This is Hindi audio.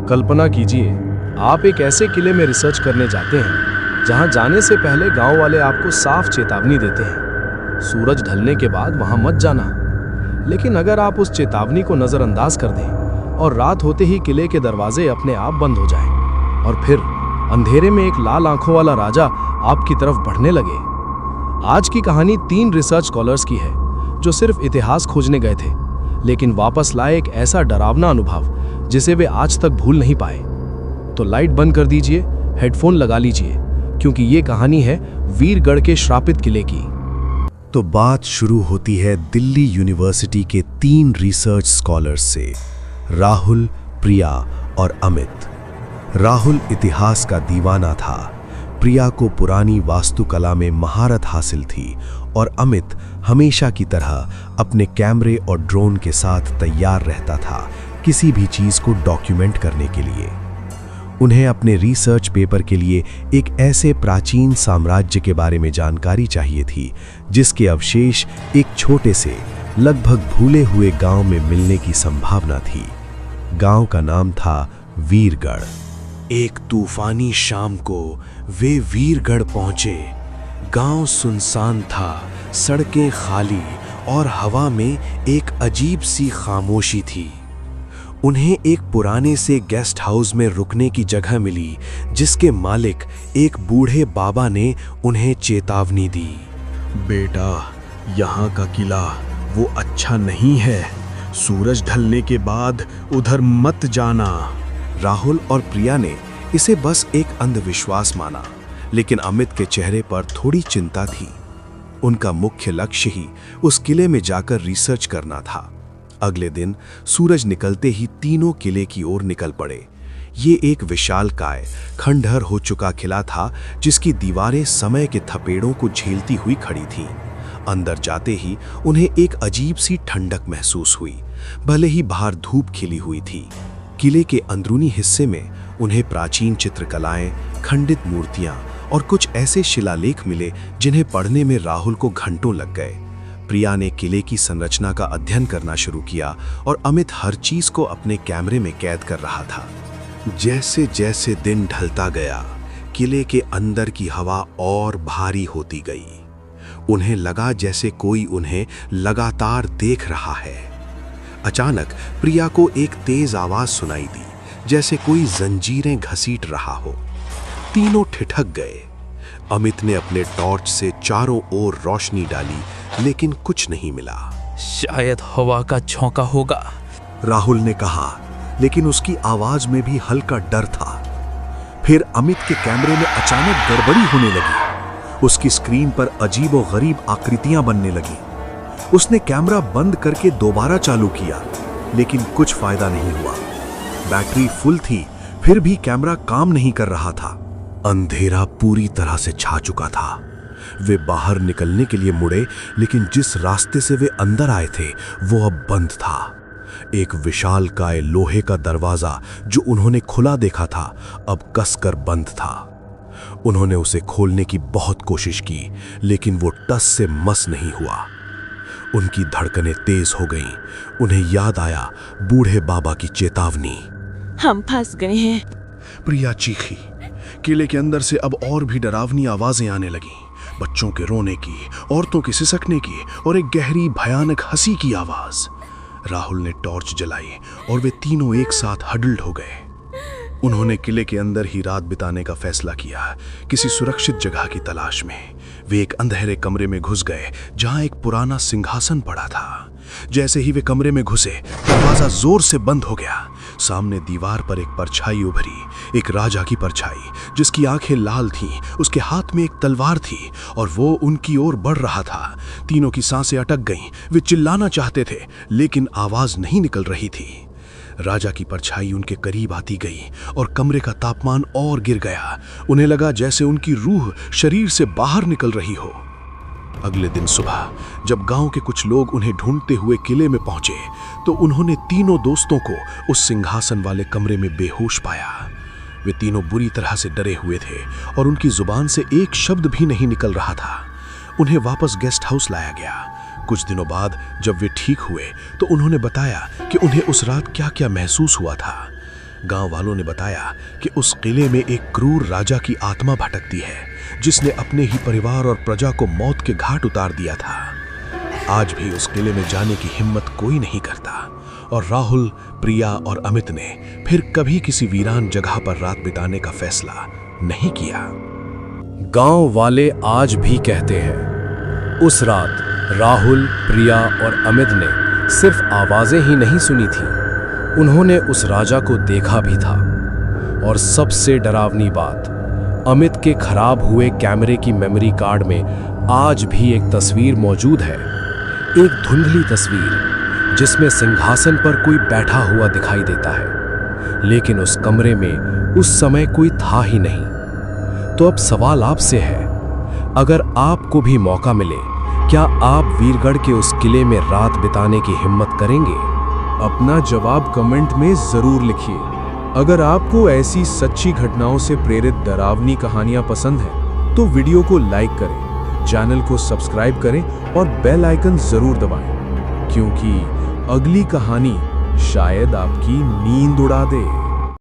कल्पना कीजिए, आप एक ऐसे किले में रिसर्च करने जाते हैं जहां जाने से पहले गांव वाले आपको साफ चेतावनी देते हैं, सूरज ढलने के बाद वहां मत जाना। लेकिन अगर आप उस चेतावनी को नज़रअंदाज कर दें और रात होते ही किले के दरवाजे अपने आप बंद हो जाएं और फिर अंधेरे में एक लाल आंखों वाला राजा आपकी तरफ बढ़ने लगे। आज की कहानी 3 रिसर्च स्कॉलर्स की है जो सिर्फ इतिहास खोजने गए थे, लेकिन वापस लाए एक ऐसा डरावना अनुभव जिसे वे आज तक भूल नहीं पाए। तो लाइट बंद कर दीजिए, हेडफोन लगा लीजिए, क्योंकि ये कहानी है वीरगढ़ के श्रापित किले की। तो बात शुरू होती है दिल्ली यूनिवर्सिटी के 3 रिसर्च स्कॉलर्स से, राहुल, प्रिया और अमित। राहुल इतिहास का दीवाना था, प्रिया को पुरानी वास्तुकला में महारत हासिल थी और अमित हमेशा की तरह अपने कैमरे और ड्रोन के साथ तैयार रहता था किसी भी चीज को डॉक्यूमेंट करने के लिए। उन्हें अपने रिसर्च पेपर के लिए एक ऐसे प्राचीन साम्राज्य के बारे में जानकारी चाहिए थी जिसके अवशेष एक छोटे से लगभग भूले हुए गांव में मिलने की संभावना थी। गांव का नाम था वीरगढ़। एक तूफानी शाम को वे वीरगढ़ पहुंचे। गांव सुनसान था, सड़कें खाली और हवा में एक अजीब सी खामोशी थी। उन्हें एक पुराने से गेस्ट हाउस में रुकने की जगह मिली जिसके मालिक एक बूढ़े बाबा ने उन्हें चेतावनी दी। बेटा, यहाँ का किला वो अच्छा नहीं है, सूरज ढलने के बाद उधर मत जाना। राहुल और प्रिया ने इसे बस एक अंधविश्वास माना, लेकिन अमित के चेहरे पर थोड़ी चिंता थी। उनका मुख्य लक्ष्य ही उस किले में जाकर रिसर्च करना था। अगले दिन सूरज निकलते ही तीनों किले की ओर निकल पड़े। ये एक विशालकाय, खंडहर हो चुका किला था जिसकी दीवारें समय के थपेड़ों को झेलती हुई खड़ी थीं। अंदर जाते ही उन्हें एक अजीब सी ठंडक महसूस हुई, भले ही बाहर धूप खिली हुई थी। किले के अंदरूनी हिस्से में उन्हें प्राचीन चित्रकलाएं, खंडित मूर्तियां और कुछ ऐसे शिलालेख मिले जिन्हें पढ़ने में राहुल को घंटों लग गए। प्रिया ने किले की संरचना का अध्ययन करना शुरू किया और अमित हर चीज को अपने कैमरे में कैद कर रहा था। जैसे जैसे दिन ढलता गया, किले के अंदर की हवा और भारी होती गई। उन्हें लगा जैसे कोई उन्हें लगातार देख रहा है। अचानक प्रिया को एक तेज आवाज सुनाई दी, जैसे कोई जंजीरें घसीट रहा हो। तीनों ठिठक गए। अमित ने अपने टॉर्च से चारों ओर रोशनी डाली, लेकिन कुछ नहीं मिला। शायद हवा का झोंका होगा, राहुल ने कहा, लेकिन उसकी आवाज में भी हल्का डर था। फिर अमित के कैमरे में अचानक गड़बड़ी होने लगी। उसकी स्क्रीन पर अजीब और गरीब आकृतियां बनने लगी। उसने कैमरा बंद करके दोबारा चालू किया, लेकिन कुछ फायदा नहीं हुआ। बैटरी फुल थी, फिर भी कैमरा काम नहीं कर रहा था। अंधेरा पूरी तरह से छा चुका था। वे बाहर निकलने के लिए मुड़े, लेकिन जिस रास्ते से वे अंदर आए थे वो अब बंद था। एक विशालकाय लोहे का दरवाजा जो उन्होंने खुला देखा था, अब कसकर बंद था। उन्होंने उसे खोलने की बहुत कोशिश की, लेकिन वो टस से मस नहीं हुआ। उनकी धड़कनें तेज हो गईं। उन्हें याद आया बूढ़े बाबा की चेतावनी। हम फंस गए हैं। प्रिया चीखी। किले के अंदर से अब और भी डरावनी आवाजें आने लगीं। बच्चों के रोने की, औरतों के सिसकने की और एक गहरी भयानक हंसी की आवाज। राहुल ने टॉर्च जलाई और वे तीनों एक साथ हडल्ड हो गए। उन्होंने किले के अंदर ही रात बिताने का फैसला किया, किसी सुरक्षित जगह की तलाश में। वे एक अंधेरे कमरे में घुस गए जहां एक पुराना सिंहासन पड़ा था। जैसे ही वे कमरे में घुसे, दरवाजा जोर से बंद हो गया। सामने दीवार पर एक परछाई उभरी, एक राजा की परछाई जिसकी आंखें लाल थीं, उसके हाथ में एक तलवार थी और वो उनकी ओर बढ़ रहा था। तीनों की सांसें अटक गईं। वे चिल्लाना चाहते थे, लेकिन आवाज नहीं निकल रही थी। राजा की परछाई उनके करीब आती गई और कमरे का तापमान और गिर गया। उन्हें लगा जैसे उनकी रूह शरीर से बाहर निकल रही हो। अगले दिन सुबह जब गांव के कुछ लोग उन्हें ढूंढते हुए किले में पहुंचे, तो उन्होंने तीनों दोस्तों को उस सिंहासन वाले कमरे में बेहोश पाया। वे तीनों बुरी तरह से डरे हुए थे और उनकी जुबान से एक शब्द भी नहीं निकल रहा था। उन्हें वापस गेस्ट हाउस लाया गया। कुछ दिनों बाद जब वे ठीक हुए तो उन्होंने बताया कि उन्हें उस रात क्या क्या महसूस हुआ था। गांव वालों ने बताया कि उस किले में एक क्रूर राजा की आत्मा भटकती है, जिसने अपने ही परिवार और प्रजा को मौत के घाट उतार दिया था। आज भी उस किले में जाने की हिम्मत कोई नहीं करता, और राहुल, प्रिया और अमित ने फिर कभी किसी वीरान जगह पर रात बिताने का फैसला नहीं किया। गांव वाले आज भी कहते हैं, उस रात राहुल, प्रिया और अमित ने सिर्फ आवाजें ही नहीं सुनी थी, उन्होंने उस राजा को देखा भी था। और सबसे डरावनी बात, अमित के खराब हुए कैमरे की मेमोरी कार्ड में आज भी एक तस्वीर मौजूद है, एक धुंधली तस्वीर जिसमें सिंहासन पर कोई बैठा हुआ दिखाई देता है, लेकिन उस कमरे में उस समय कोई था ही नहीं। तो अब सवाल आपसे है, अगर आपको भी मौका मिले, क्या आप वीरगढ़ के उस किले में रात बिताने की हिम्मत करेंगे? अपना जवाब कमेंट में जरूर लिखिए। अगर आपको ऐसी सच्ची घटनाओं से प्रेरित डरावनी कहानियां पसंद हैं, तो वीडियो को लाइक करें, चैनल को सब्सक्राइब करें और बेल आइकन जरूर दबाएं, क्योंकि अगली कहानी शायद आपकी नींद उड़ा दे।